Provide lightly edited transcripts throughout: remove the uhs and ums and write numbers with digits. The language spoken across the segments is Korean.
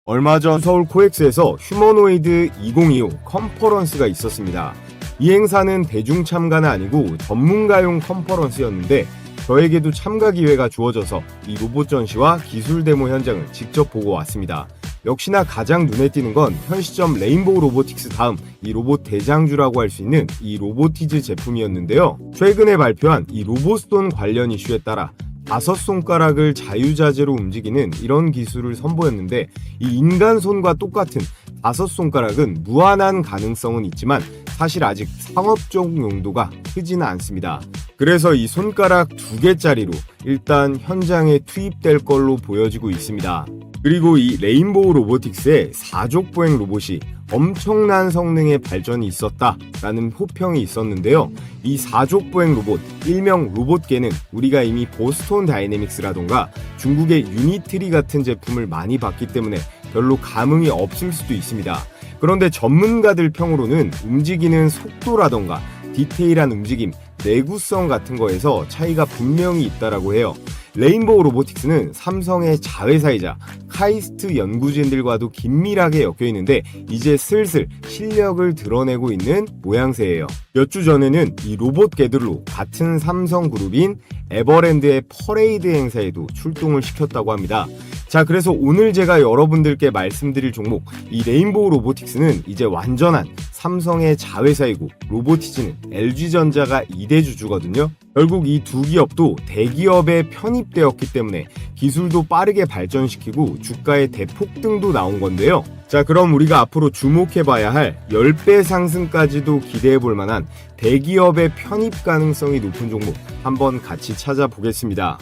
얼마 전 서울 코엑스에서 휴머노이드 2025 컨퍼런스가 있었습니다. 이 행사는 대중 참가는 아니고 전문가용 컨퍼런스였는데 저에게도 참가 기회가 주어져서 이 로봇 전시와 기술 데모 현장을 직접 보고 왔습니다. 역시나 가장 눈에 띄는 건 현 시점 레인보우 로보틱스 다음 이 로봇 대장주라고 할 수 있는 이 로보티즈 제품이었는데요. 최근에 발표한 이 로봇손 관련 이슈에 따라 5손가락을 자유자재로 움직이는 이런 기술을 선보였는데 이 인간 손과 똑같은 5손가락은 무한한 가능성은 있지만 사실 아직 상업적 용도가 크지는 않습니다. 그래서 이 손가락 2개짜리로 일단 현장에 투입될 걸로 보여지고 있습니다. 그리고 이 레인보우 로보틱스의 4족 보행 로봇이 엄청난 성능의 발전이 있었다라는 호평이 있었는데요. 이 4족 보행 로봇, 일명 로봇계는 우리가 이미 보스톤 다이내믹스라던가 중국의 유니트리 같은 제품을 많이 봤기 때문에 별로 감흥이 없을 수도 있습니다. 그런데 전문가들 평으로는 움직이는 속도라던가 디테일한 움직임, 내구성 같은 거에서 차이가 분명히 있다라고 해요. 레인보우 로보틱스는 삼성의 자회사이자 카이스트 연구진들과도 긴밀하게 엮여 있는데 이제 슬슬 실력을 드러내고 있는 모양새예요. 몇 주 전에는 이 로봇계들로 같은 삼성 그룹인 에버랜드의 퍼레이드 행사에도 출동을 시켰다고 합니다. 자, 그래서 오늘 제가 여러분들께 말씀드릴 종목 이 레인보우 로보틱스는 이제 완전한 삼성의 자회사이고 로보티즈는 LG전자가 2대 주주거든요. 결국 이 두 기업도 대기업에 편입되었기 때문에 기술도 빠르게 발전시키고 주가의 대폭등도 나온 건데요. 자, 그럼 우리가 앞으로 주목해봐야 할 10배 상승까지도 기대해볼 만한 대기업의 편입 가능성이 높은 종목 한번 같이 찾아보겠습니다.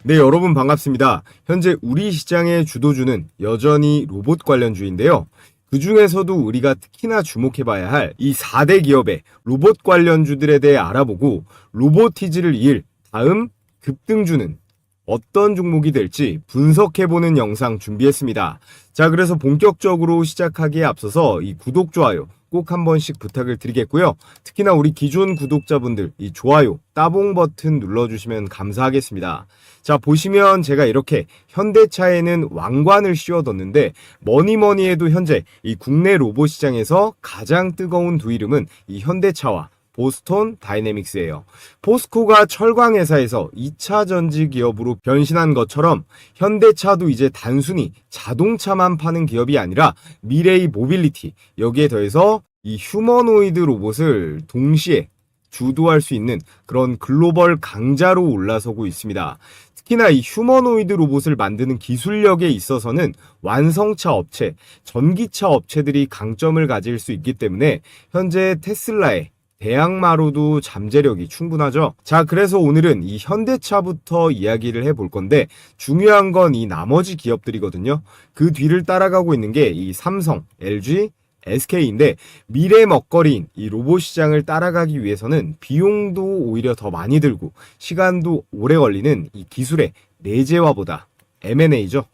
네, 여러분 반갑습니다. 현재 우리 시장의 주도주는 여전히 로봇 관련주인데요. 그 중에서도 우리가 특히나 주목해봐야 할 이 4대 기업의 로봇 관련주들에 대해 알아보고 로보티즈를 이을 다음 급등주는 어떤 종목이 될지 분석해보는 영상 준비했습니다. 자, 그래서 본격적으로 시작하기에 앞서서 이 구독, 좋아요 꼭 한 번씩 부탁을 드리겠고요. 특히나 우리 기존 구독자분들 이 좋아요, 따봉 버튼 눌러주시면 감사하겠습니다. 자, 보시면 제가 이렇게 현대차에는 왕관을 씌워뒀는데 뭐니뭐니 해도 현재 이 국내 로봇 시장에서 가장 뜨거운 두 이름은 이 현대차와 보스톤 다이내믹스예요. 포스코가 철강 회사에서 2차 전지 기업으로 변신한 것처럼 현대차도 이제 단순히 자동차만 파는 기업이 아니라 미래의 모빌리티, 여기에 더해서 이 휴머노이드 로봇을 동시에 주도할 수 있는 그런 글로벌 강자로 올라서고 있습니다. 특히나 이 휴머노이드 로봇을 만드는 기술력에 있어서는 완성차 업체, 전기차 업체들이 강점을 가질 수 있기 때문에 현재 테슬라의 대항마로도 잠재력이 충분하죠. 자, 그래서 오늘은 이 현대차부터 이야기를 해볼 건데 중요한 건 이 나머지 기업들이거든요. 그 뒤를 따라가고 있는 게 이 삼성, LG, SK인데 미래 먹거리인 이 로봇 시장을 따라가기 위해서는 비용도 오히려 더 많이 들고 시간도 오래 걸리는 이 기술의 내재화보다 M&A죠.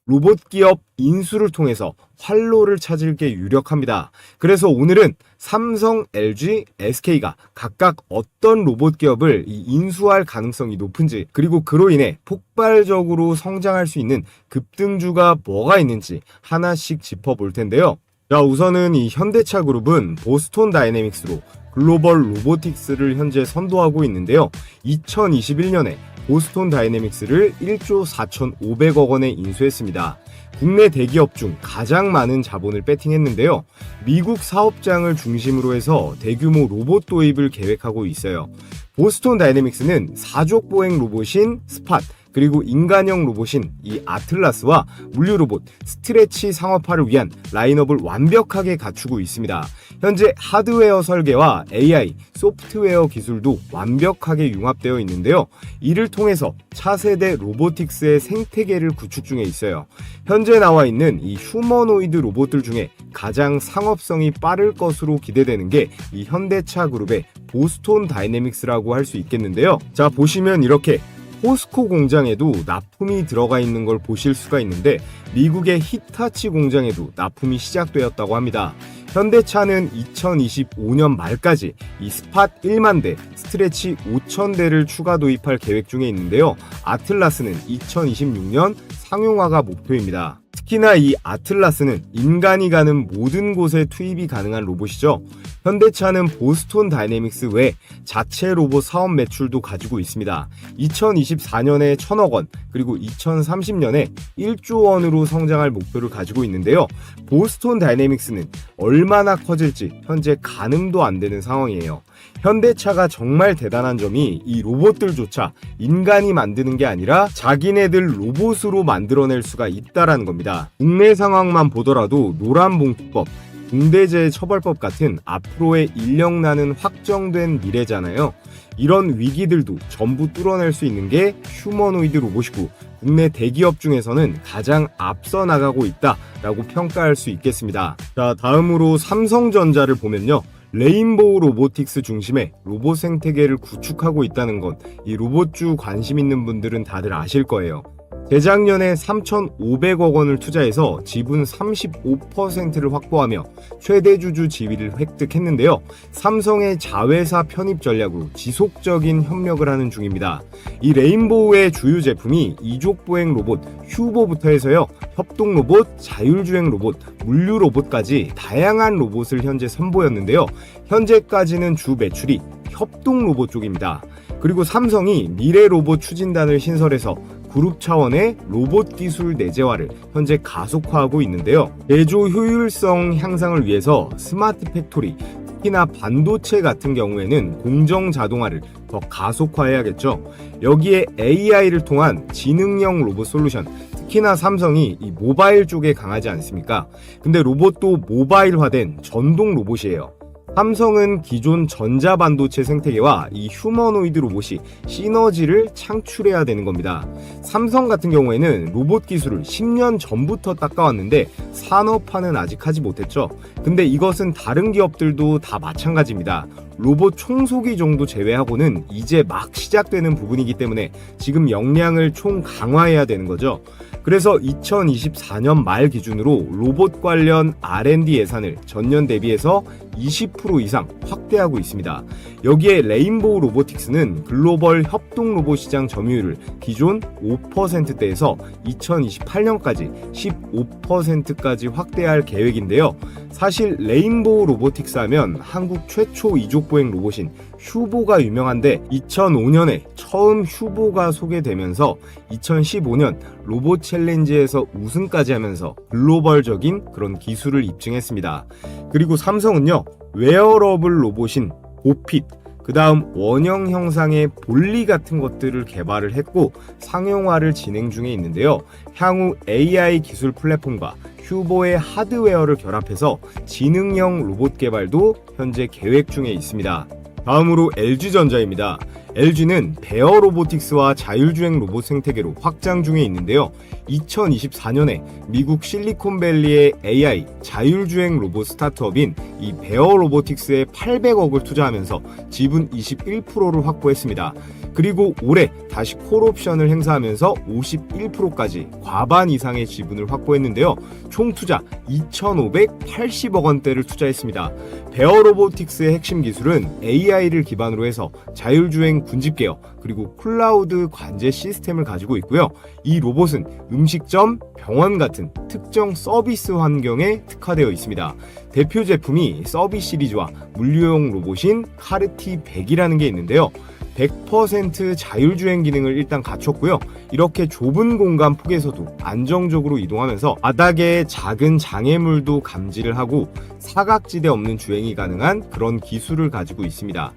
로봇 기업 인수를 통해서 활로를 찾을 게 유력합니다. 그래서 오늘은 삼성, LG, SK가 각각 어떤 로봇 기업을 인수할 가능성이 높은지, 그리고 그로 인해 폭발적으로 성장할 수 있는 급등주가 뭐가 있는지 하나씩 짚어볼 텐데요. 자, 우선은 이 현대차 그룹은 보스톤 다이내믹스로 글로벌 로보틱스를 현재 선도하고 있는데요. 2021년에 보스톤 다이내믹스를 1조 4,500억 원에 인수했습니다. 국내 대기업 중 가장 많은 자본을 배팅했는데요. 미국 사업장을 중심으로 해서 대규모 로봇 도입을 계획하고 있어요. 보스톤 다이내믹스는 4족 보행 로봇인 스팟, 그리고 인간형 로봇인 이 아틀라스와 물류 로봇 스트레치 상업화를 위한 라인업을 완벽하게 갖추고 있습니다. 현재 하드웨어 설계와 AI, 소프트웨어 기술도 완벽하게 융합되어 있는데요. 이를 통해서 차세대 로보틱스의 생태계를 구축 중에 있어요. 현재 나와 있는 이 휴머노이드 로봇들 중에 가장 상업성이 빠를 것으로 기대되는 게 이 현대차 그룹의 보스톤 다이내믹스라고 할 수 있겠는데요. 자, 보시면 이렇게 포스코 공장에도 납품이 들어가 있는 걸 보실 수가 있는데 미국의 히타치 공장에도 납품이 시작되었다고 합니다. 현대차는 2025년 말까지 이 스팟 1만 대, 스트레치 5천 대를 추가 도입할 계획 중에 있는데요. 아틀라스는 2026년 상용화가 목표입니다. 특히 특히나 이 아틀라스는 인간이 가는 모든 곳에 투입이 가능한 로봇이죠. 현대차는 보스톤 다이내믹스 외 자체 로봇 사업 매출도 가지고 있습니다. 2024년에 1,000억 원, 그리고 2030년에 1조 원으로 성장할 목표를 가지고 있는데요. 보스톤 다이내믹스는 얼마나 커질지 현재 가늠도 안 되는 상황이에요. 현대차가 정말 대단한 점이 이 로봇들조차 인간이 만드는 게 아니라 자기네들 로봇으로 만들어낼 수가 있다라는 겁니다. 국내 상황만 보더라도 노란봉투법, 중대재해처벌법 같은 앞으로의 인력난은 확정된 미래잖아요. 이런 위기들도 전부 뚫어낼 수 있는 게 휴머노이드 로봇이고 국내 대기업 중에서는 가장 앞서 나가고 있다라고 평가할 수 있겠습니다. 자, 다음으로 삼성전자를 보면요. 레인보우 로보틱스 중심의 로봇 생태계를 구축하고 있다는 것, 이 로봇주 관심 있는 분들은 다들 아실 거예요. 재작년에 3,500억 원을 투자해서 지분 35%를 확보하며 최대 주주 지위를 획득했는데요. 삼성의 자회사 편입 전략으로 지속적인 협력을 하는 중입니다. 이 레인보우의 주요 제품이 이족보행 로봇 휴보부터 해서요. 협동 로봇, 자율주행 로봇, 물류 로봇까지 다양한 로봇을 현재 선보였는데요. 현재까지는 주 매출이 협동 로봇 쪽입니다. 그리고 삼성이 미래 로봇 추진단을 신설해서 그룹 차원의 로봇 기술 내재화를 현재 가속화하고 있는데요. 제조 효율성 향상을 위해서 스마트 팩토리, 특히나 반도체 같은 경우에는 공정 자동화를 더 가속화해야겠죠. 여기에 AI를 통한 지능형 로봇 솔루션, 특히나 삼성이 이 모바일 쪽에 강하지 않습니까? 근데 로봇도 모바일화된 전동 로봇이에요. 삼성은 기존 전자반도체 생태계와 이 휴머노이드 로봇이 시너지를 창출해야 되는 겁니다. 삼성 같은 경우에는 로봇 기술을 10년 전부터 닦아왔는데 산업화는 아직 하지 못했죠. 근데 이것은 다른 기업들도 다 마찬가지입니다. 로봇 청소기 정도 제외하고는 이제 막 시작되는 부분이기 때문에 지금 역량을 총 강화해야 되는 거죠. 그래서 2024년 말 기준으로 로봇 관련 R&D 예산을 전년 대비해서 20% 이상 확대하고 있습니다. 여기에 레인보우 로보틱스는 글로벌 협동 로봇 시장 점유율을 기존 5%대에서 2028년까지 15%까지 확대할 계획인데요. 사실 레인보우 로보틱스 하면 한국 최초 이족보행 로봇인 휴보가 유명한데 2005년에 처음 휴보가 소개되면서 2015년 로봇 챌린지에서 우승까지 하면서 글로벌적인 그런 기술을 입증했습니다. 그리고 삼성은요, 웨어러블 로봇인 보핏, 그 다음 원형 형상의 볼리 같은 것들을 개발을 했고 상용화를 진행 중에 있는데요. 향후 AI 기술 플랫폼과 휴보의 하드웨어를 결합해서 지능형 로봇 개발도 현재 계획 중에 있습니다. 다음으로 LG전자입니다. LG는 베어 로보틱스와 자율주행 로봇 생태계로 확장 중에 있는데요. 2024년에 미국 실리콘밸리의 AI 자율주행 로봇 스타트업인 이 베어 로보틱스에 800억을 투자하면서 지분 21%를 확보했습니다. 그리고 올해 다시 콜옵션을 행사하면서 51%까지 과반 이상의 지분을 확보했는데요. 총 투자 2,580억 원대를 투자했습니다. 베어 로보틱스의 핵심 기술은 AI를 기반으로 해서 자율주행 군집계어 그리고 클라우드 관제 시스템을 가지고 있고요. 이 로봇은 음식점, 병원 같은 특정 서비스 환경에 특화되어 있습니다. 대표 제품이 서비스 시리즈와 물류용 로봇인 카르티 100이라는 게 있는데요. 100% 자율주행 기능을 일단 갖췄고요. 이렇게 좁은 공간 폭에서도 안정적으로 이동하면서 바닥에 작은 장애물도 감지를 하고 사각지대 없는 주행이 가능한 그런 기술을 가지고 있습니다.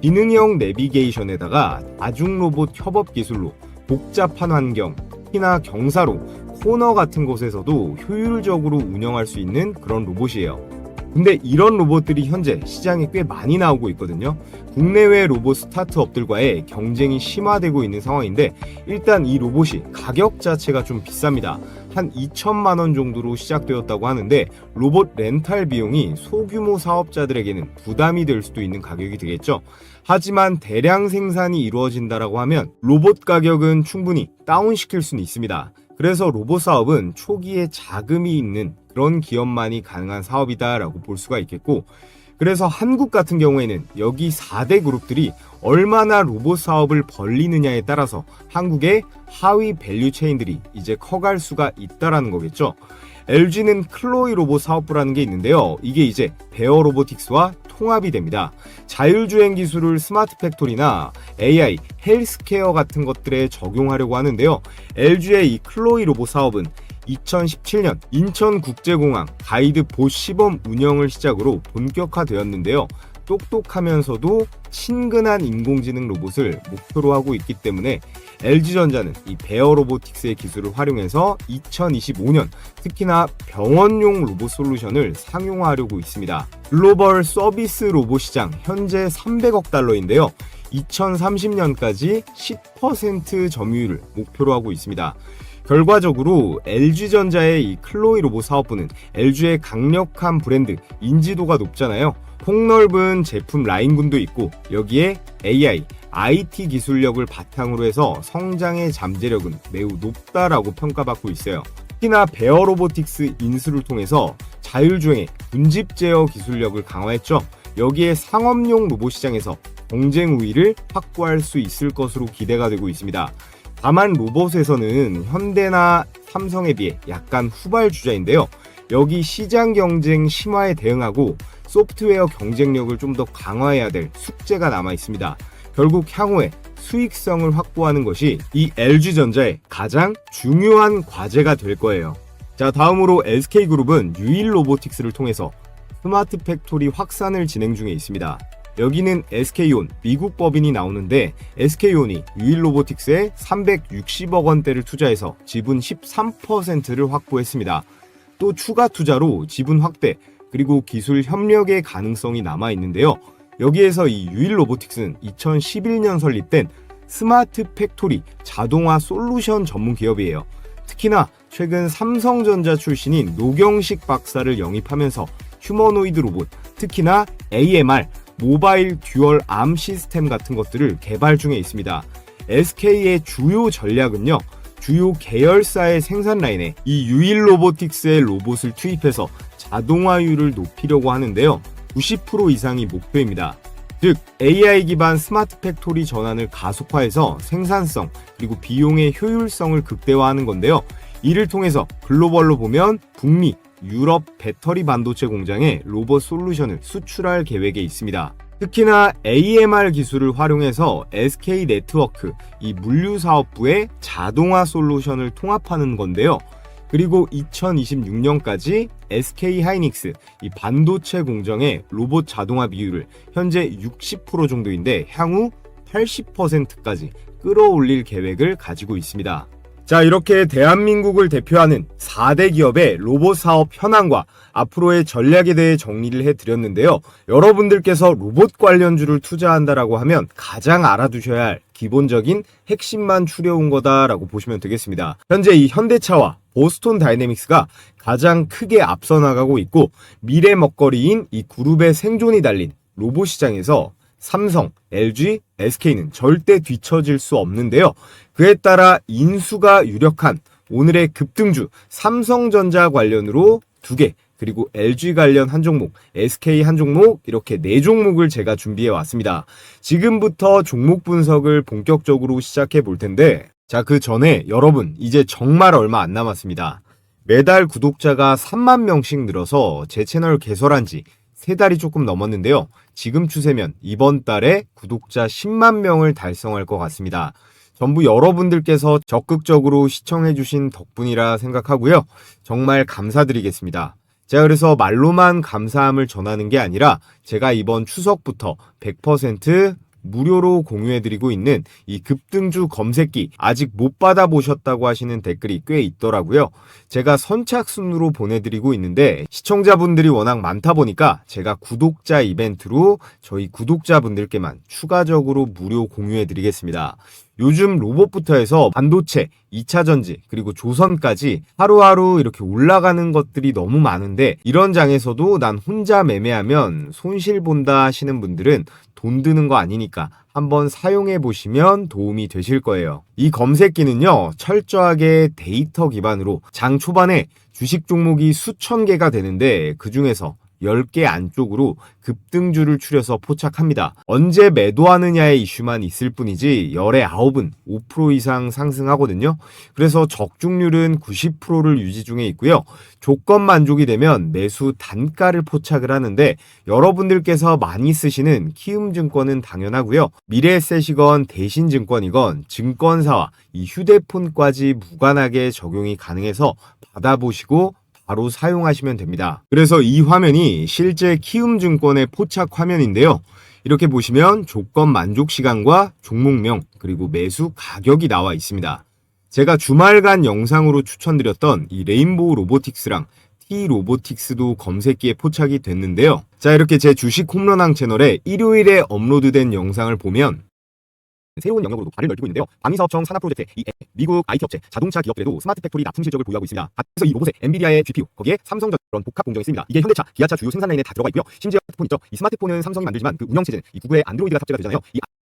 기능형 내비게이션에다가 다중 로봇 협업 기술로 복잡한 환경, 특히나 경사로, 코너 같은 곳에서도 효율적으로 운영할 수 있는 그런 로봇이에요. 근데 이런 로봇들이 현재 시장에 꽤 많이 나오고 있거든요. 국내외 로봇 스타트업들과의 경쟁이 심화되고 있는 상황인데 일단 이 로봇이 가격 자체가 좀 비쌉니다. 한 2천만 원 정도로 시작되었다고 하는데 로봇 렌탈 비용이 소규모 사업자들에게는 부담이 될 수도 있는 가격이 되겠죠. 하지만 대량 생산이 이루어진다라고 하면 로봇 가격은 충분히 다운시킬 수는 있습니다. 그래서 로봇 사업은 초기에 자금이 있는 그런 기업만이 가능한 사업이다라고 볼 수가 있겠고, 그래서 한국 같은 경우에는 여기 4대 그룹들이 얼마나 로봇 사업을 벌리느냐에 따라서 한국의 하위 밸류 체인들이 이제 커갈 수가 있다라는 거겠죠. LG는 클로이 로봇 사업부라는 게 있는데요. 이게 이제 베어 로보틱스와 통합이 됩니다. 자율주행 기술을 스마트 팩토리나 AI, 헬스케어 같은 것들에 적용하려고 하는데요. LG의 이 클로이 로봇 사업은 2017년 인천국제공항 가이드봇 시범 운영을 시작으로 본격화되었는데요. 똑똑하면서도 친근한 인공지능 로봇을 목표로 하고 있기 때문에 LG전자는 이 베어 로보틱스의 기술을 활용해서 2025년 특히나 병원용 로봇 솔루션을 상용화하려고 있습니다. 글로벌 서비스 로봇 시장 현재 300억 달러인데요. 2030년까지 10% 점유율을 목표로 하고 있습니다. 결과적으로 LG전자의 이 클로이 로봇 사업부는 LG의 강력한 브랜드 인지도가 높잖아요. 폭넓은 제품 라인군도 있고 여기에 AI, IT 기술력을 바탕으로 해서 성장의 잠재력은 매우 높다라고 평가받고 있어요. 특히나 베어 로보틱스 인수를 통해서 자율주행의 분집 제어 기술력을 강화했죠. 여기에 상업용 로봇 시장에서 경쟁 우위를 확보할 수 있을 것으로 기대가 되고 있습니다. 다만 로봇에서는 현대나 삼성에 비해 약간 후발주자인데요. 여기 시장 경쟁 심화에 대응하고 소프트웨어 경쟁력을 좀 더 강화해야 될 숙제가 남아 있습니다. 결국 향후에 수익성을 확보하는 것이 이 LG전자의 가장 중요한 과제가 될 거예요. 자, 다음으로 SK그룹은 유일 로보틱스를 통해서 스마트 팩토리 확산을 진행 중에 있습니다. 여기는 SK온 미국 법인이 나오는데 SK온이 유일 로보틱스에 360억 원대를 투자해서 지분 13%를 확보했습니다. 또 추가 투자로 지분 확대 그리고 기술 협력의 가능성이 남아 있는데요. 여기에서 이 유일 로보틱스는 2011년 설립된 스마트 팩토리 자동화 솔루션 전문 기업이에요. 특히나 최근 삼성전자 출신인 노경식 박사를 영입하면서 휴머노이드 로봇, 특히나 AMR, 모바일 듀얼 암 시스템 같은 것들을 개발 중에 있습니다. SK의 주요 전략은요. 주요 계열사의 생산 라인에 이 유일 로보틱스의 로봇을 투입해서 자동화율을 높이려고 하는데요. 90% 이상이 목표입니다. 즉 AI 기반 스마트 팩토리 전환을 가속화해서 생산성 그리고 비용의 효율성을 극대화하는 건데요. 이를 통해서 글로벌로 보면 북미, 유럽 배터리 반도체 공장에 로봇 솔루션을 수출할 계획에 있습니다. 특히나 AMR 기술을 활용해서 SK 네트워크, 이 물류사업부의 자동화 솔루션을 통합하는 건데요. 그리고 2026년까지 SK 하이닉스, 이 반도체 공정의 로봇 자동화 비율을 현재 60% 정도인데 향후 80%까지 끌어올릴 계획을 가지고 있습니다. 자, 이렇게 대한민국을 대표하는 4대 기업의 로봇 사업 현황과 앞으로의 전략에 대해 정리를 해드렸는데요. 여러분들께서 로봇 관련주를 투자한다라고 하면 가장 알아두셔야 할 기본적인 핵심만 추려온 거다라고 보시면 되겠습니다. 현재 이 현대차와 보스톤 다이내믹스가 가장 크게 앞서 나가고 있고 미래 먹거리인 이 그룹의 생존이 달린 로봇 시장에서 삼성, LG, SK는 절대 뒤처질 수 없는데요. 그에 따라 인수가 유력한 오늘의 급등주 삼성전자 관련으로 2개, 그리고 LG 관련 한 종목, SK 한 종목 이렇게 4종목을 제가 준비해 왔습니다. 지금부터 종목 분석을 본격적으로 시작해 볼 텐데 자, 그 전에 여러분 이제 정말 얼마 안 남았습니다. 매달 구독자가 3만 명씩 늘어서 제 채널 개설한 지 3달이 조금 넘었는데요. 지금 추세면 이번 달에 구독자 10만 명을 달성할 것 같습니다. 전부 여러분들께서 적극적으로 시청해주신 덕분이라 생각하고요. 정말 감사드리겠습니다. 제가 그래서 말로만 감사함을 전하는 게 아니라 제가 이번 추석부터 100% 무료로 공유해드리고 있는 이 급등주 검색기 아직 못 받아보셨다고 하시는 댓글이 꽤 있더라고요. 제가 선착순으로 보내드리고 있는데 시청자분들이 워낙 많다 보니까 제가 구독자 이벤트로 저희 구독자분들께만 추가적으로 무료 공유해드리겠습니다. 요즘 로봇부터 해서 반도체, 2차전지, 그리고 조선까지 하루하루 이렇게 올라가는 것들이 너무 많은데 이런 장에서도 난 혼자 매매하면 손실 본다 하시는 분들은 돈 드는 거 아니니까 한번 사용해 보시면 도움이 되실 거예요. 이 검색기는요, 철저하게 데이터 기반으로 장 초반에 주식 종목이 수천 개가 되는데 그 중에서 10개 안쪽으로 급등주를 추려서 포착합니다. 언제 매도하느냐의 이슈만 있을 뿐이지 열의 9은 5% 이상 상승하거든요. 그래서 적중률은 90%를 유지 중에 있고요. 조건 만족이 되면 매수 단가를 포착을 하는데 여러분들께서 많이 쓰시는 키움증권은 당연하고요. 미래에셋이건 대신증권이건 증권사와 이 휴대폰까지 무관하게 적용이 가능해서 받아보시고 바로 사용하시면 됩니다. 그래서 이 화면이 실제 키움증권의 포착 화면인데요. 이렇게 보시면 조건 만족 시간과 종목명 그리고 매수 가격이 나와 있습니다. 제가 주말간 영상으로 추천드렸던 이 레인보우 로보틱스랑 T로보틱스도 검색기에 포착이 됐는데요. 자, 이렇게 제 주식 홈런왕 채널에 일요일에 업로드된 영상을 보면 새로운 영역으로도 발을 넓히고 있는데요. 방위사업청 산하 프로젝트, 미국 IT 업체, 자동차 기업들에도 스마트 팩토리 납품 실적을 보유하고 있습니다. 그래서 이 로봇에 엔비디아의 GPU, 거기에 삼성전 그런 복합 공정이 있습니다. 이게 현대차, 기아차 주요 생산 라인에 다 들어가 있고요. 심지어 스마트폰 있죠. 이 스마트폰은 삼성이 만들지만 그 운영 체제는 이 구글의 안드로이드가 탑재가 되잖아요.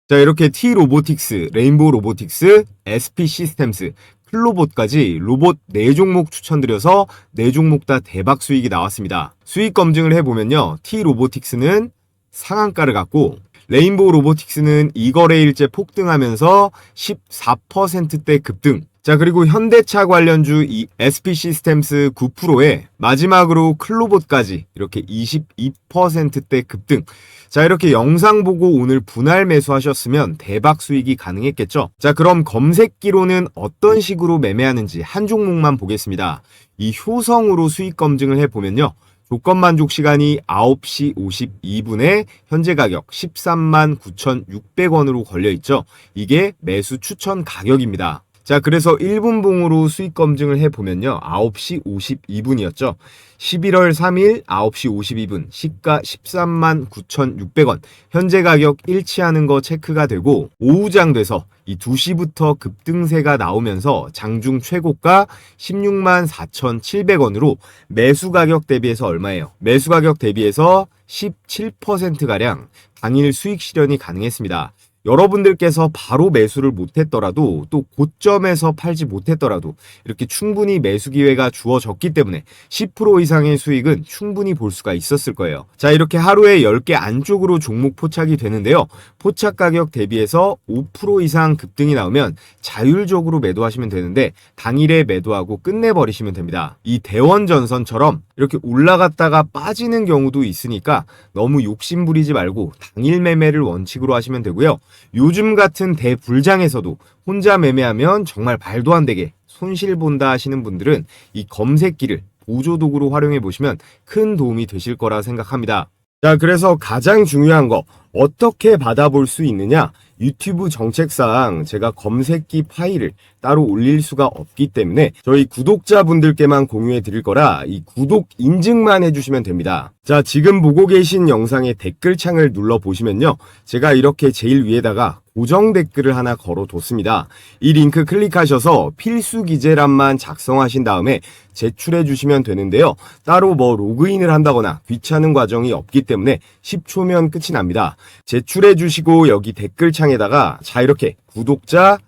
자, 이렇게 T로보틱스, 레인보우 로보틱스, SP 시스템스, 클로봇까지 로봇 4종목 추천드려서 4종목 다 대박 수익이 나왔습니다. 수익 검증을 해보면요. T로보틱스는 상한가를 갖고 레인보우 로보틱스는 이거래일째 폭등하면서 14%대 급등. 자, 그리고 현대차 관련주 이 SP 시스템스 9%에 마지막으로 클로봇까지 이렇게 22%대 급등. 자, 이렇게 영상 보고 오늘 분할 매수하셨으면 대박 수익이 가능했겠죠. 자, 그럼 검색기로는 어떤 식으로 매매하는지 한 종목만 보겠습니다. 이 효성으로 수익 검증을 해보면요. 조건 만족 시간이 9시 52분에 현재 가격 13만 9,600원으로 걸려있죠. 이게 매수 추천 가격입니다. 자, 그래서 1분 봉으로 수익 검증을 해보면요. 9시 52분이었죠. 11월 3일 9시 52분 시가 13만 9,600원 현재 가격 일치하는 거 체크가 되고 오후장 돼서 이 2시부터 급등세가 나오면서 장중 최고가 16만 4,700원으로 매수 가격 대비해서 얼마예요? 매수 가격 대비해서 17%가량 당일 수익 실현이 가능했습니다. 여러분들께서 바로 매수를 못했더라도 또 고점에서 팔지 못했더라도 이렇게 충분히 매수 기회가 주어졌기 때문에 10% 이상의 수익은 충분히 볼 수가 있었을 거예요. 자, 이렇게 하루에 10개 안쪽으로 종목 포착이 되는데요. 포착 가격 대비해서 5% 이상 급등이 나오면 자율적으로 매도하시면 되는데 당일에 매도하고 끝내버리시면 됩니다. 이 대원전선처럼 이렇게 올라갔다가 빠지는 경우도 있으니까 너무 욕심 부리지 말고 당일 매매를 원칙으로 하시면 되고요. 요즘 같은 대불장에서도 혼자 매매하면 정말 말도 안 되게 손실 본다 하시는 분들은 이 검색기를 보조도구로 활용해 보시면 큰 도움이 되실 거라 생각합니다. 자, 그래서 가장 중요한 거 어떻게 받아볼 수 있느냐? 유튜브 정책상 제가 검색기 파일을 따로 올릴 수가 없기 때문에 저희 구독자분들께만 공유해 드릴 거라 이 구독 인증만 해주시면 됩니다. 자, 지금 보고 계신 영상의 댓글창을 눌러보시면요. 제가 이렇게 제일 위에다가 고정 댓글을 하나 걸어뒀습니다. 이 링크 클릭하셔서 필수 기재란만 작성하신 다음에 제출해 주시면 되는데요. 따로 뭐 로그인을 한다거나 귀찮은 과정이 없기 때문에 10초면 끝이 납니다. 제출해 주시고 여기 댓글창에다가 자, 이렇게 구독자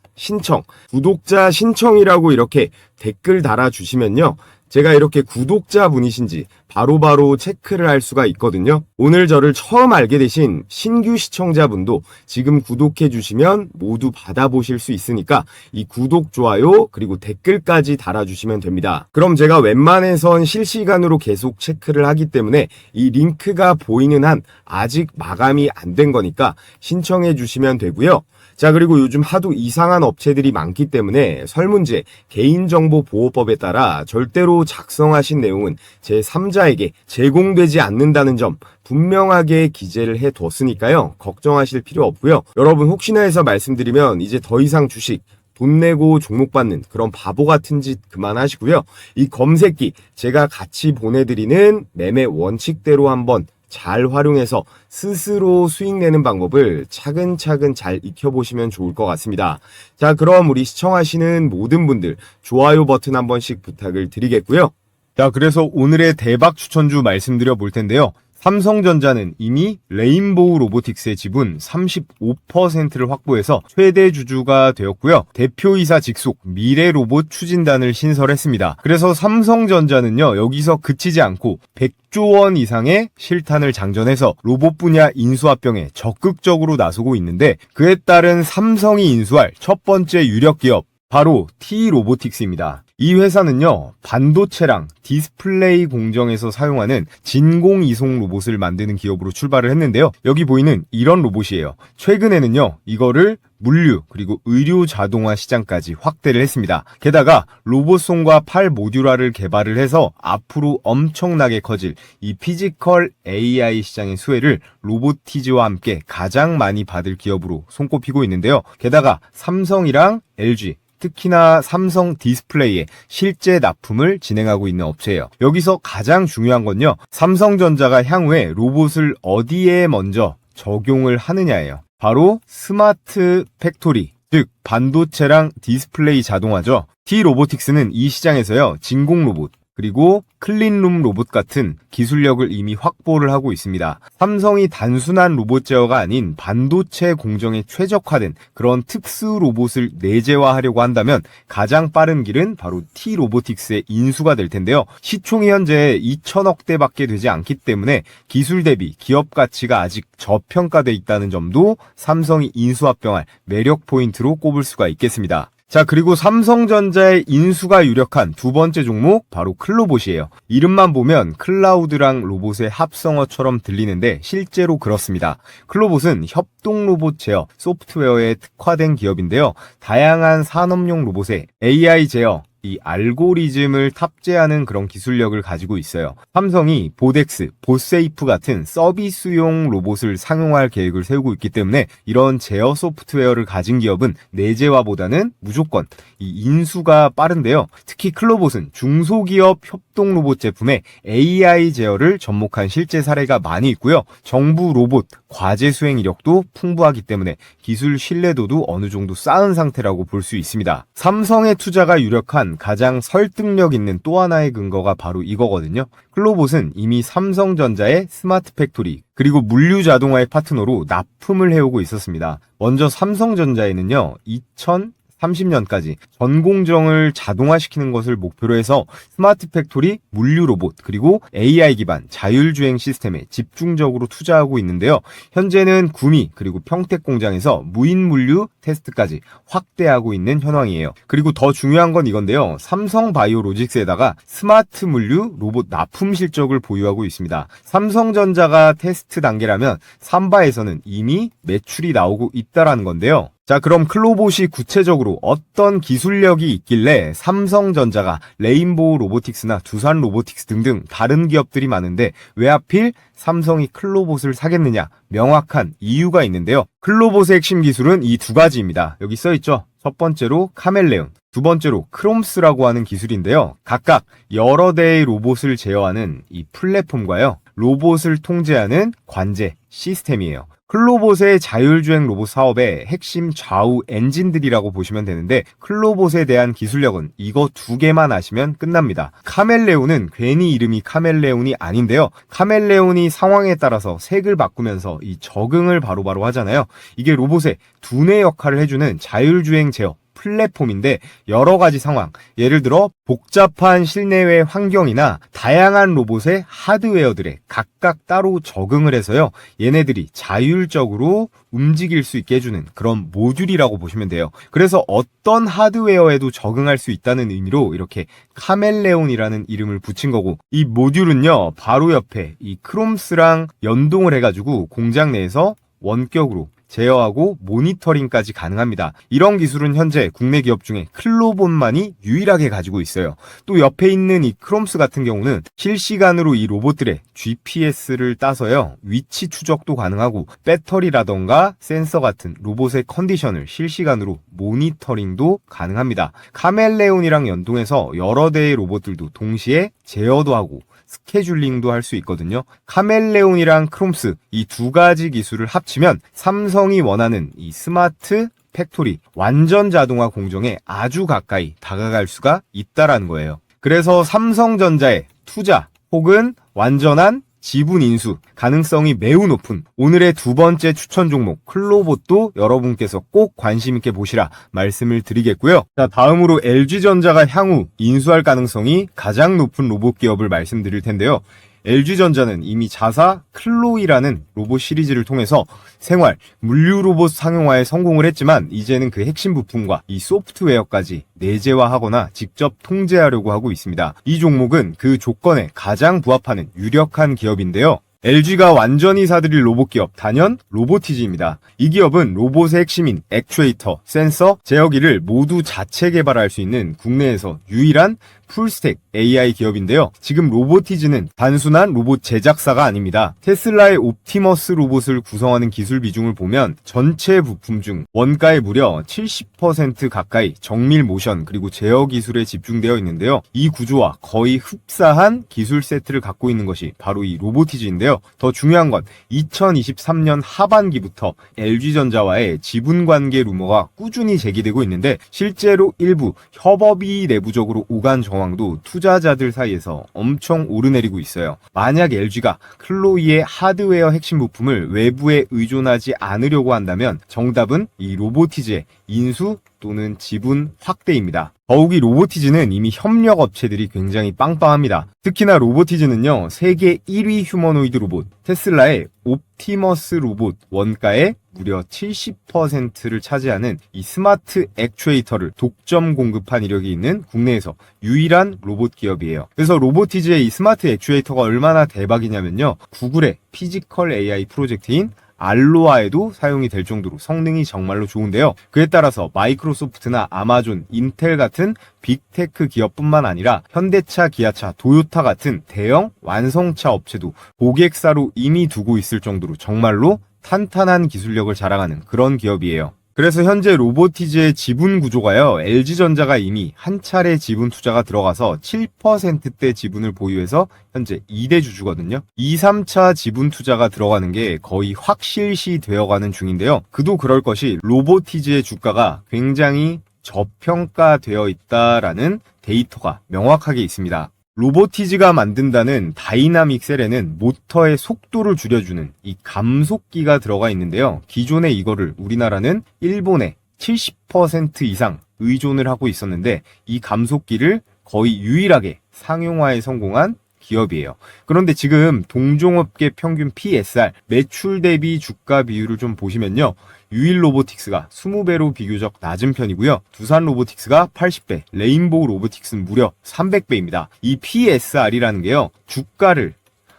신청이라고 이렇게 댓글 달아주시면요. 제가 이렇게 구독자분이신지 바로바로 체크를 할 수가 있거든요. 오늘 저를 처음 알게 되신 신규 시청자분도 지금 구독해 주시면 모두 받아보실 수 있으니까 이 구독, 좋아요, 그리고 댓글까지 달아주시면 됩니다. 그럼 제가 웬만해선 실시간으로 계속 체크를 하기 때문에 이 링크가 보이는 한 아직 마감이 안 된 거니까 신청해 주시면 되고요. 자, 그리고 요즘 하도 이상한 업체들이 많기 때문에 설문지에 개인정보보호법에 따라 절대로 작성하신 내용은 제3자에게 제공되지 않는다는 점 분명하게 기재를 해두었으니까요. 걱정하실 필요 없고요. 여러분 혹시나 해서 말씀드리면 이제 더 이상 주식 돈 내고 종목 받는 그런 바보 같은 짓 그만하시고요. 이 검색기 제가 같이 보내드리는 매매 원칙대로 한번 잘 활용해서 스스로 수익 내는 방법을 차근차근 잘 익혀보시면 좋을 것 같습니다. 자, 그럼 우리 시청하시는 모든 분들 좋아요 버튼 한 번씩 부탁을 드리겠고요. 자, 그래서 오늘의 대박 추천주 말씀드려 볼 텐데요. 삼성전자는 이미 레인보우 로보틱스의 지분 35%를 확보해서 최대 주주가 되었고요. 대표이사 직속 미래로봇 추진단을 신설했습니다. 그래서 삼성전자는요, 여기서 그치지 않고 100조 원 이상의 실탄을 장전해서 로봇 분야 인수합병에 적극적으로 나서고 있는데, 그에 따른 삼성이 인수할 첫 번째 유력 기업, 바로 T-로보틱스입니다. 이 회사는요, 반도체랑 디스플레이 공정에서 사용하는 진공 이송 로봇을 만드는 기업으로 출발을 했는데요. 여기 보이는 이런 로봇이에요. 최근에는요, 이거를 물류 그리고 의료 자동화 시장까지 확대를 했습니다. 게다가 로봇손과 팔 모듈화를 개발을 해서 앞으로 엄청나게 커질 이 피지컬 AI 시장의 수혜를 로보티즈와 함께 가장 많이 받을 기업으로 손꼽히고 있는데요. 게다가 삼성이랑 LG, 특히나 삼성 디스플레이에 실제 납품을 진행하고 있는 업체예요. 여기서 가장 중요한 건요, 삼성전자가 향후에 로봇을 어디에 먼저 적용을 하느냐예요. 바로 스마트 팩토리, 즉 반도체랑 디스플레이 자동화죠. T-로보틱스는 이 시장에서요, 진공 로봇 그리고 클린룸 로봇 같은 기술력을 이미 확보를 하고 있습니다. 삼성이 단순한 로봇 제어가 아닌 반도체 공정에 최적화된 그런 특수 로봇을 내재화하려고 한다면 가장 빠른 길은 바로 T-로보틱스의 인수가 될 텐데요. 시총이 현재 2천억대밖에 되지 않기 때문에 기술 대비 기업 가치가 아직 저평가돼 있다는 점도 삼성이 인수합병할 매력 포인트로 꼽을 수가 있겠습니다. 자, 그리고 삼성전자의 인수가 유력한 두 번째 종목, 바로 클로봇이에요. 이름만 보면 클라우드랑 로봇의 합성어처럼 들리는데 실제로 그렇습니다. 클로봇은 협동 로봇 제어, 소프트웨어에 특화된 기업인데요. 다양한 산업용 로봇에 AI 제어, 이 알고리즘을 탑재하는 그런 기술력을 가지고 있어요. 삼성이 보덱스, 보세이프 같은 서비스용 로봇을 상용화할 계획을 세우고 있기 때문에 이런 제어 소프트웨어를 가진 기업은 내재화보다는 무조건 이 인수가 빠른데요. 특히 클로봇은 중소기업 협동 로봇 제품에 AI 제어를 접목한 실제 사례가 많이 있고요. 정부 로봇 과제 수행 이력도 풍부하기 때문에 기술 신뢰도도 어느 정도 쌓은 상태라고 볼 수 있습니다. 삼성의 투자가 유력한 가장 설득력 있는 또 하나의 근거가 바로 이거거든요. 클로봇은 이미 삼성전자의 스마트 팩토리 그리고 물류 자동화의 파트너로 납품을 해오고 있었습니다. 먼저 삼성전자에는요, 2030년까지 전 공정을 자동화시키는 것을 목표로 해서 스마트 팩토리, 물류 로봇, 그리고 AI 기반 자율주행 시스템에 집중적으로 투자하고 있는데요. 현재는 구미 그리고 평택 공장에서 무인 물류 테스트까지 확대하고 있는 현황이에요. 그리고 더 중요한 건 이건데요. 삼성 바이오로직스에다가 스마트 물류 로봇 납품 실적을 보유하고 있습니다. 삼성전자가 테스트 단계라면 삼바에서는 이미 매출이 나오고 있다라는 건데요. 자, 그럼 클로봇이 구체적으로 어떤 기술력이 있길래 삼성전자가 레인보우 로보틱스나 두산 로보틱스 등등 다른 기업들이 많은데 왜 하필 삼성이 클로봇을 사겠느냐? 명확한 이유가 있는데요. 클로봇의 핵심 기술은 이 두 가지입니다. 여기 써있죠? 첫 번째로 카멜레온, 두 번째로 크롬스라고 하는 기술인데요. 각각 여러 대의 로봇을 제어하는 이 플랫폼과요, 로봇을 통제하는 관제 시스템이에요. 클로봇의 자율주행 로봇 사업의 핵심 좌우 엔진들이라고 보시면 되는데, 클로봇에 대한 기술력은 이거 두 개만 아시면 끝납니다. 카멜레온은 괜히 이름이 카멜레온이 아닌데요. 카멜레온이 상황에 따라서 색을 바꾸면서 이 적응을 바로바로 하잖아요. 이게 로봇의 두뇌 역할을 해주는 자율주행 제어 플랫폼인데, 여러 가지 상황, 예를 들어 복잡한 실내외 환경이나 다양한 로봇의 하드웨어들에 각각 따로 적응을 해서요, 얘네들이 자율적으로 움직일 수 있게 해주는 그런 모듈이라고 보시면 돼요. 그래서 어떤 하드웨어에도 적응할 수 있다는 의미로 이렇게 카멜레온이라는 이름을 붙인 거고, 이 모듈은요, 바로 옆에 이 크롬스랑 연동을 해가지고 공장 내에서 원격으로 제어하고 모니터링까지 가능합니다. 이런 기술은 현재 국내 기업 중에 클로봇만이 유일하게 가지고 있어요. 또 옆에 있는 이 크롬스 같은 경우는 실시간으로 이 로봇들의 GPS를 따서요, 위치 추적도 가능하고 배터리라던가 센서 같은 로봇의 컨디션을 실시간으로 모니터링도 가능합니다. 카멜레온이랑 연동해서 여러 대의 로봇들도 동시에 제어도 하고 스케줄링도 할 수 있거든요. 카멜레온이랑 크롬스, 이 두 가지 기술을 합치면 삼성이 원하는 이 스마트 팩토리, 완전 자동화 공정에 아주 가까이 다가갈 수가 있다라는 거예요. 그래서 삼성전자의 투자 혹은 완전한 지분 인수 가능성이 매우 높은 오늘의 두 번째 추천 종목 클로봇도 여러분께서 꼭 관심 있게 보시라 말씀을 드리겠고요. 자, 다음으로 LG전자가 향후 인수할 가능성이 가장 높은 로봇 기업을 말씀드릴 텐데요. LG전자는 이미 자사 클로이라는 로봇 시리즈를 통해서 생활, 물류 로봇 상용화에 성공을 했지만 이제는 그 핵심 부품과 이 소프트웨어까지 내재화하거나 직접 통제하려고 하고 있습니다. 이 종목은 그 조건에 가장 부합하는 유력한 기업인데요. LG가 완전히 사들일 로봇 기업 단연 로보티지입니다. 이 기업은 로봇의 핵심인 액추에이터, 센서, 제어기를 모두 자체 개발할 수 있는 국내에서 유일한 풀스택 AI 기업인데요. 지금 로보티즈는 단순한 로봇 제작사가 아닙니다. 테슬라의 옵티머스 로봇을 구성하는 기술 비중을 보면 전체 부품 중 원가의 무려 70% 가까이 정밀 모션 그리고 제어 기술에 집중되어 있는데요. 이 구조와 거의 흡사한 기술 세트를 갖고 있는 것이 바로 이 로보티즈인데요. 더 중요한 건 2023년 하반기부터 LG전자와의 지분 관계 루머가 꾸준히 제기되고 있는데 실제로 일부 협업이 내부적으로 오간 정황도 투자자들 사이에서 엄청 오르내리고 있어요. 만약 LG가 클로이의 하드웨어 핵심 부품을 외부에 의존하지 않으려고 한다면 정답은 이 로보티즈의 인수 또는 지분 확대입니다. 더욱이 로보티즈는 이미 협력 업체들이 굉장히 빵빵합니다. 특히나 로보티즈는요, 세계 1위 휴머노이드 로봇 테슬라의 옵티머스 로봇 원가의 무려 70%를 차지하는 이 스마트 액추에이터를 독점 공급한 이력이 있는 국내에서 유일한 로봇 기업이에요. 그래서 로보티즈의 이 스마트 액추에이터가 얼마나 대박이냐면요, 구글의 피지컬 AI 프로젝트인 알로아에도 사용이 될 정도로 성능이 정말로 좋은데요. 그에 따라서 마이크로소프트나 아마존, 인텔 같은 빅테크 기업뿐만 아니라 현대차, 기아차, 도요타 같은 대형 완성차 업체도 고객사로 이미 두고 있을 정도로 정말로 탄탄한 기술력을 자랑하는 그런 기업이에요. 그래서 현재 로보티즈의 지분 구조가요, LG전자가 이미 한 차례 지분 투자가 들어가서 7%대 지분을 보유해서 현재 2대 주주거든요. 2, 3차 지분 투자가 들어가는 게 거의 확실시 되어가는 중인데요. 그도 그럴 것이 로보티즈의 주가가 굉장히 저평가되어 있다라는 데이터가 명확하게 있습니다. 로보티즈가 만든다는 다이나믹 셀에는 모터의 속도를 줄여주는 이 감속기가 들어가 있는데요. 기존에 이거를 우리나라는 일본에 70% 이상 의존을 하고 있었는데 이 감속기를 거의 유일하게 상용화에 성공한 기업이에요. 그런데 지금 동종업계 평균 PSR, 매출 대비 주가 비율을 좀 보시면요. 유일 로보틱스가 20배로 비교적 낮은 편이고요. 두산 로보틱스가 80배, 레인보우 로보틱스는 무려 300배입니다. 이 PSR이라는 게요, 주가를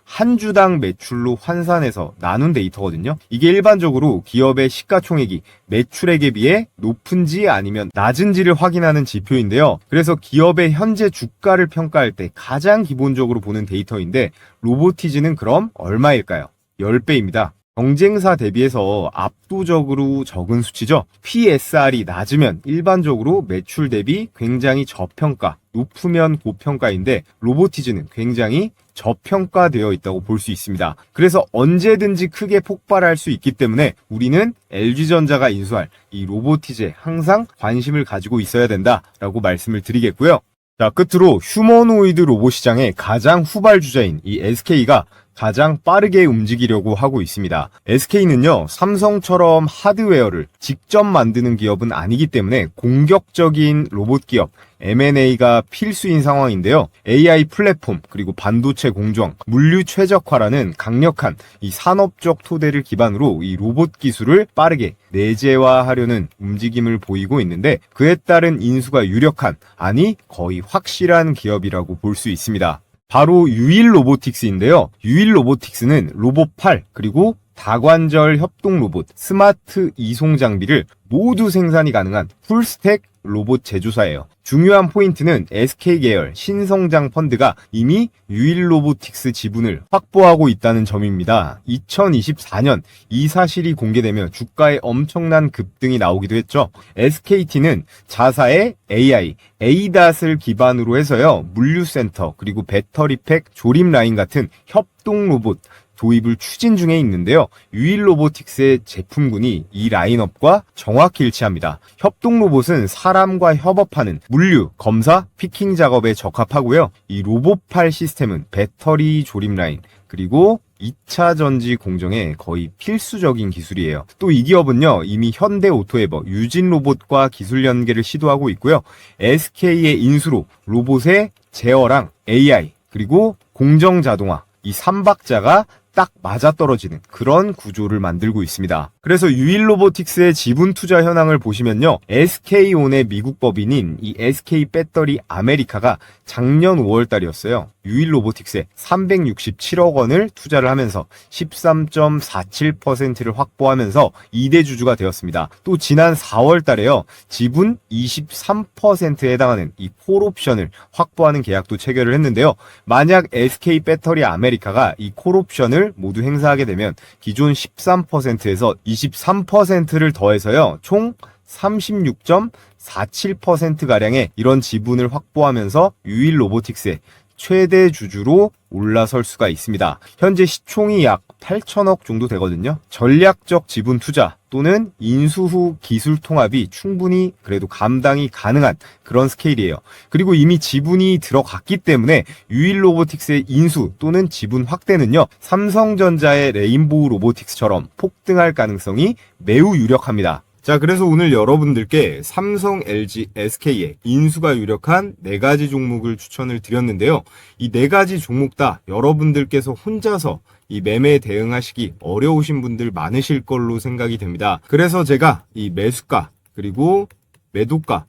한 주당 매출로 환산해서 나눈 데이터거든요. 이게 일반적으로 기업의 시가총액이 매출액에 비해 높은지 아니면 낮은지를 확인하는 지표인데요. 그래서 기업의 현재 주가를 평가할 때 가장 기본적으로 보는 데이터인데 로보티즈는 그럼 얼마일까요? 10배입니다. 경쟁사 대비해서 압도적으로 적은 수치죠. PSR이 낮으면 일반적으로 매출 대비 굉장히 저평가, 높으면 고평가인데 로보티즈는 굉장히 저평가되어 있다고 볼 수 있습니다. 그래서 언제든지 크게 폭발할 수 있기 때문에 우리는 LG전자가 인수할 이 로보티즈에 항상 관심을 가지고 있어야 된다라고 말씀을 드리겠고요. 자, 끝으로 휴머노이드 로봇 시장의 가장 후발주자인 이 SK가 가장 빠르게 움직이려고 하고 있습니다. SK는요, 삼성처럼 하드웨어를 직접 만드는 기업은 아니기 때문에 공격적인 로봇 기업, M&A가 필수인 상황인데요. AI 플랫폼, 그리고 반도체 공정, 물류 최적화라는 강력한 이 산업적 토대를 기반으로 이 로봇 기술을 빠르게 내재화하려는 움직임을 보이고 있는데 그에 따른 인수가 유력한, 아니 거의 확실한 기업이라고 볼 수 있습니다. 바로 유일 로보틱스인데요. 유일 로보틱스는 로봇8 그리고 다관절 협동 로봇, 스마트 이송 장비를 모두 생산이 가능한 풀스택 로봇 제조사예요. 중요한 포인트는 SK 계열 신성장 펀드가 이미 유일 로보틱스 지분을 확보하고 있다는 점입니다. 2024년 이 사실이 공개되며 주가에 엄청난 급등이 나오기도 했죠. SKT는 자사의 AI, ADAS을 기반으로 해서요, 물류센터 그리고 배터리팩 조립 라인 같은 협동 로봇, 도입을 추진 중에 있는데요. 유일로보틱스의 제품군이 이 라인업과 정확히 일치합니다. 협동 로봇은 사람과 협업하는 물류, 검사, 피킹 작업에 적합하고요. 이 로봇팔 시스템은 배터리 조립 라인, 그리고 2차 전지 공정에 거의 필수적인 기술이에요. 또 이 기업은요, 이미 현대 오토에버, 유진 로봇과 기술 연계를 시도하고 있고요. SK의 인수로 로봇의 제어랑 AI, 그리고 공정 자동화, 이 3박자가 딱 맞아떨어지는 그런 구조를 만들고 있습니다. 그래서 유일로보틱스의 지분 투자 현황을 보시면요. SK온의 미국 법인인 이 SK 배터리 아메리카가 작년 5월 달이었어요. 유일로보틱스에 367억 원을 투자를 하면서 13.47%를 확보하면서 2대 주주가 되었습니다. 또 지난 4월 달에요. 지분 23%에 해당하는 이 콜옵션을 확보하는 계약도 체결을 했는데요. 만약 SK 배터리 아메리카가 이 콜옵션을 모두 행사하게 되면 기존 13%에서 23%를 더해서요. 총 36.47%가량의 이런 지분을 확보하면서 유일로보틱스의 최대 주주로 올라설 수가 있습니다. 현재 시총이 약 8천억 정도 되거든요. 전략적 지분 투자 또는 인수 후 기술 통합이 충분히 그래도 감당이 가능한 그런 스케일이에요. 그리고 이미 지분이 들어갔기 때문에 유일로보틱스의 인수 또는 지분 확대는요. 삼성전자의 레인보우 로보틱스처럼 폭등할 가능성이 매우 유력합니다. 자, 그래서 오늘 여러분들께 삼성, LG, SK의 인수가 유력한 4가지 종목을 추천을 드렸는데요. 이 4가지 종목 다 여러분들께서 혼자서 이 매매에 대응하시기 어려우신 분들 많으실 걸로 생각이 됩니다. 그래서 제가 이 매수가 그리고 매도가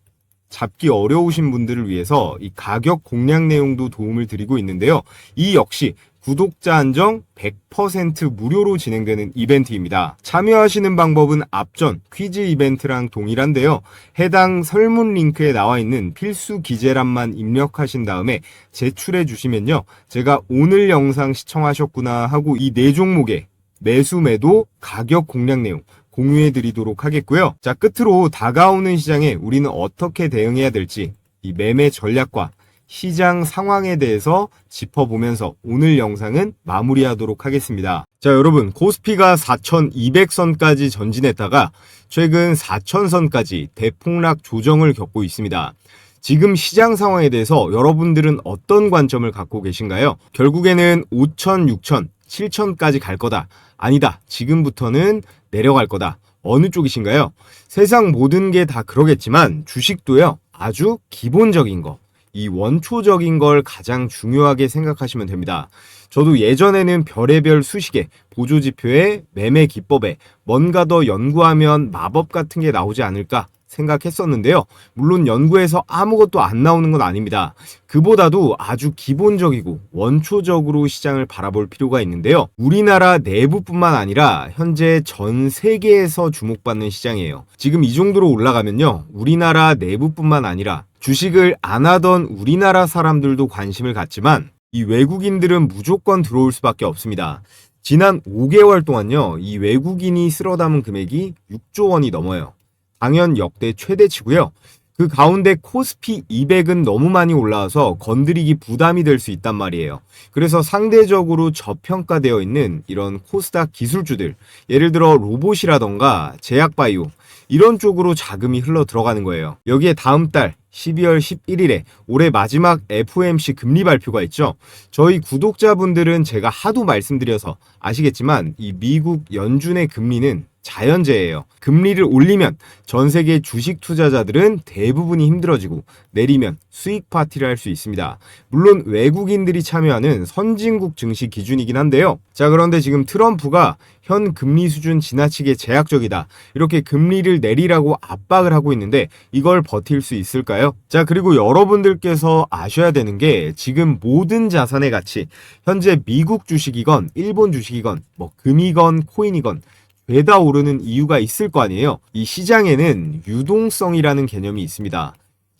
잡기 어려우신 분들을 위해서 이 가격 공략 내용도 도움을 드리고 있는데요. 이 역시 구독자 한정 100% 무료로 진행되는 이벤트입니다. 참여하시는 방법은 앞전 퀴즈 이벤트랑 동일한데요. 해당 설문 링크에 나와 있는 필수 기재란만 입력하신 다음에 제출해 주시면요. 제가 오늘 영상 시청하셨구나 하고 이 4종목의 매수 매도 가격 공략 내용 공유해 드리도록 하겠고요. 자, 끝으로 다가오는 시장에 우리는 어떻게 대응해야 될지 이 매매 전략과 시장 상황에 대해서 짚어보면서 오늘 영상은 마무리하도록 하겠습니다. 자, 여러분, 코스피가 4,200선까지 전진했다가 최근 4,000선까지 대폭락 조정을 겪고 있습니다. 지금 시장 상황에 대해서 여러분들은 어떤 관점을 갖고 계신가요? 결국에는 5,000, 6,000, 7,000까지 갈 거다. 아니다. 지금부터는 내려갈 거다. 어느 쪽이신가요? 세상 모든 게 다 그러겠지만 주식도요. 아주 기본적인 거. 이 원초적인 걸 가장 중요하게 생각하시면 됩니다. 저도 예전에는 별의별 수식에 보조지표에 매매 기법에 뭔가 더 연구하면 마법 같은 게 나오지 않을까 생각했었는데요. 물론 연구에서 아무것도 안 나오는 건 아닙니다. 그보다도 아주 기본적이고 원초적으로 시장을 바라볼 필요가 있는데요. 우리나라 내부뿐만 아니라 현재 전 세계에서 주목받는 시장이에요. 지금 이 정도로 올라가면요. 우리나라 내부뿐만 아니라 주식을 안 하던 우리나라 사람들도 관심을 갖지만 이 외국인들은 무조건 들어올 수밖에 없습니다. 지난 5개월 동안요. 이 외국인이 쓸어 담은 금액이 6조 원이 넘어요. 당연 역대 최대치고요. 그 가운데 코스피 200은 너무 많이 올라와서 건드리기 부담이 될 수 있단 말이에요. 그래서 상대적으로 저평가되어 있는 이런 코스닥 기술주들, 예를 들어 로봇이라던가 제약바이오 이런 쪽으로 자금이 흘러 들어가는 거예요. 여기에 다음 달 12월 11일에 올해 마지막 FOMC 금리 발표가 있죠. 저희 구독자분들은 제가 하도 말씀드려서 아시겠지만 이 미국 연준의 금리는 자연재해예요. 금리를 올리면 전 세계 주식 투자자들은 대부분이 힘들어지고 내리면 수익 파티를 할 수 있습니다. 물론 외국인들이 참여하는 선진국 증시 기준이긴 한데요. 자, 그런데 지금 트럼프가 현 금리 수준 지나치게 제약적이다. 이렇게 금리를 내리라고 압박을 하고 있는데 이걸 버틸 수 있을까요? 자, 그리고 여러분들께서 아셔야 되는 게 지금 모든 자산의 가치, 현재 미국 주식이건 일본 주식이건 뭐 금이건 코인이건 죄다 오르는 이유가 있을 거 아니에요. 이 시장에는 유동성이라는 개념이 있습니다.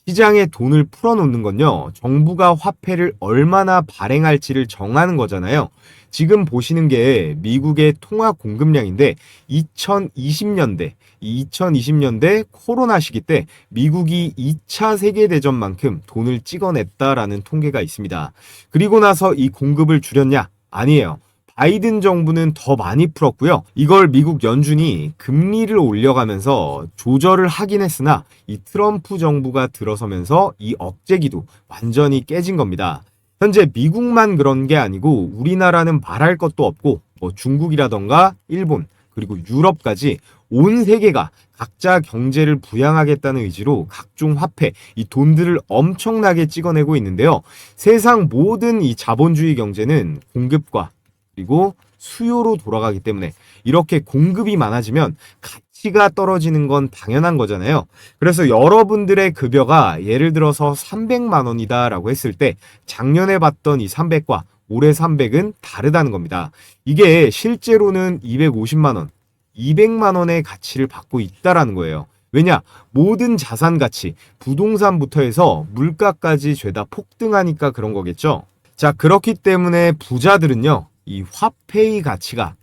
시장에 돈을 풀어놓는 건요. 정부가 화폐를 얼마나 발행할지를 정하는 거잖아요. 지금 보시는 게 미국의 통화 공급량인데 2020년대 코로나 시기 때 미국이 2차 세계대전만큼 돈을 찍어냈다라는 통계가 있습니다. 그리고 나서 이 공급을 줄였냐? 아니에요. 바이든 정부는 더 많이 풀었고요. 이걸 미국 연준이 금리를 올려가면서 조절을 하긴 했으나 이 트럼프 정부가 들어서면서 이 억제기도 완전히 깨진 겁니다. 현재 미국만 그런 게 아니고 우리나라는 말할 것도 없고 뭐 중국이라던가 일본 그리고 유럽까지 온 세계가 각자 경제를 부양하겠다는 의지로 각종 화폐, 이 돈들을 엄청나게 찍어내고 있는데요. 세상 모든 이 자본주의 경제는 공급과 그리고 수요로 돌아가기 때문에 이렇게 공급이 많아지면 가치가 떨어지는 건 당연한 거잖아요. 그래서 여러분들의 급여가 예를 들어서 300만 원이다라고 했을 때 작년에 받던 이 300과 올해 300은 다르다는 겁니다. 이게 실제로는 250만 원, 200만 원의 가치를 받고 있다라는 거예요. 왜냐? 모든 자산 가치, 부동산부터 해서 물가까지 죄다 폭등하니까 그런 거겠죠. 자, 그렇기 때문에 부자들은요, 이 화폐의 가치가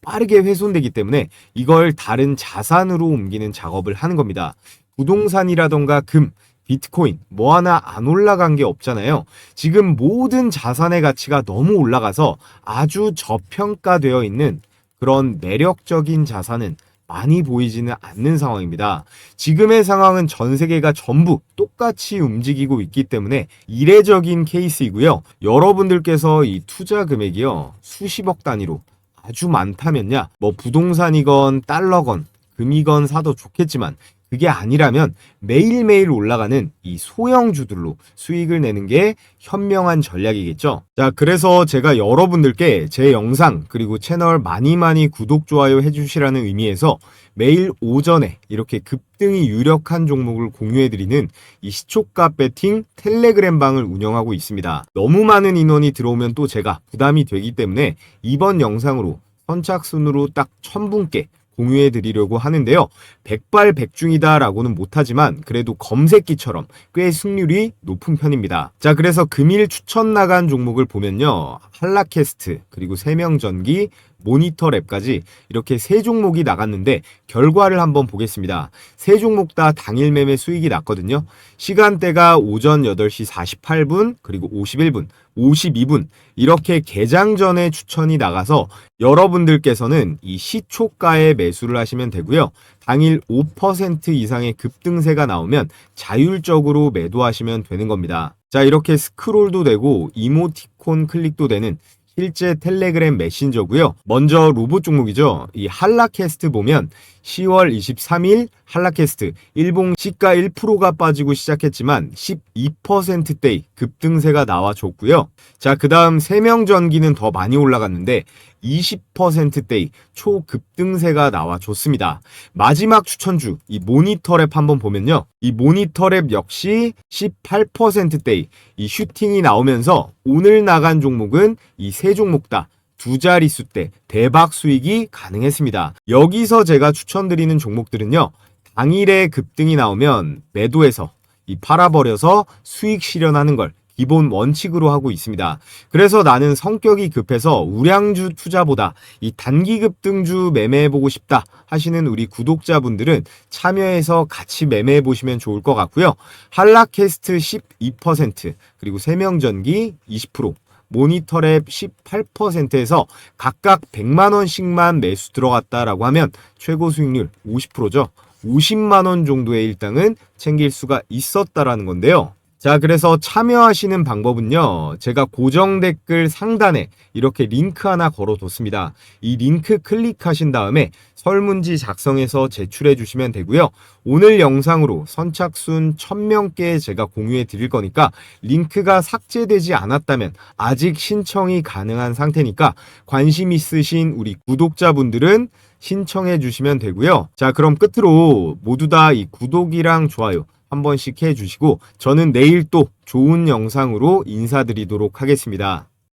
빠르게 훼손되기 때문에 이걸 다른 자산으로 옮기는 작업을 하는 겁니다. 부동산이라던가 금, 비트코인 뭐 하나 안 올라간 게 없잖아요. 지금 모든 자산의 가치가 너무 올라가서 아주 저평가되어 있는 그런 매력적인 자산은 많이 보이지는 않는 상황입니다. 지금의 상황은 전 세계가 전부 똑같이 움직이고 있기 때문에 이례적인 케이스이고요. 여러분들께서 이 투자 금액이요, 수십억 단위로 아주 많다면야 뭐 부동산이건 달러건 금이건 사도 좋겠지만 그게 아니라면 매일매일 올라가는 이 소형주들로 수익을 내는 게 현명한 전략이겠죠. 자, 그래서 제가 여러분들께 제 영상 그리고 채널 많이 구독, 좋아요 해주시라는 의미에서 매일 오전에 이렇게 급등이 유력한 종목을 공유해드리는 이 시초가 배팅 텔레그램 방을 운영하고 있습니다. 너무 많은 인원이 들어오면 또 제가 부담이 되기 때문에 이번 영상으로 선착순으로 딱 1000분께 공유해 드리려고 하는데요. 백발백중이다 라고는 못하지만 그래도 검색기처럼 꽤 승률이 높은 편입니다. 자, 그래서 금일 추천 나간 종목을 보면요, 한라캐스트 그리고 세명전기, 모니터랩까지 이렇게 세 종목이 나갔는데 결과를 한번 보겠습니다. 세 종목 다 당일 매매 수익이 났거든요. 시간대가 오전 8시 48분 그리고 51분 52분 이렇게 개장 전에 추천이 나가서 여러분들께서는 이 시초가에 매수를 하시면 되고요. 당일 5% 이상의 급등세가 나오면 자율적으로 매도하시면 되는 겁니다. 자, 이렇게 스크롤도 되고 이모티콘 클릭도 되는 실제 텔레그램 메신저고요. 먼저 로봇 종목이죠. 이 한라캐스트 보면 10월 23일 한라캐스트 일봉 시가 1%가 빠지고 시작했지만 12%대의 급등세가 나와줬고요. 자, 그 다음 세명전기는 더 많이 올라갔는데 20%대의 초급등세가 나와줬습니다. 마지막 추천주 이 모니터랩 한번 보면요, 이 모니터랩 역시 18%대의 이 슈팅이 나오면서 오늘 나간 종목은 이 세 종목 다 두 자릿수 대 대박 수익이 가능했습니다. 여기서 제가 추천드리는 종목들은요, 당일에 급등이 나오면 매도해서 이 팔아버려서 수익 실현하는 걸 기본 원칙으로 하고 있습니다. 그래서 나는 성격이 급해서 우량주 투자보다 이 단기 급등주 매매해보고 싶다 하시는 우리 구독자분들은 참여해서 같이 매매해보시면 좋을 것 같고요. 한라캐스트 12% 그리고 세명전기 20%, 모니터랩 18%에서 각각 100만원씩만 매수 들어갔다라고 하면 최고 수익률 50%죠. 50만원 정도의 일당은 챙길 수가 있었다라는 건데요. 자, 그래서 참여하시는 방법은요, 제가 고정 댓글 상단에 이렇게 링크 하나 걸어뒀습니다. 이 링크 클릭하신 다음에 설문지 작성해서 제출해 주시면 되고요. 오늘 영상으로 선착순 1000명께 제가 공유해 드릴 거니까 링크가 삭제되지 않았다면 아직 신청이 가능한 상태니까 관심 있으신 우리 구독자분들은 신청해 주시면 되고요. 자, 그럼 끝으로 모두 다 이 구독이랑 좋아요 한 번씩 해주시고 저는 내일 또 좋은 영상으로 인사드리도록 하겠습니다.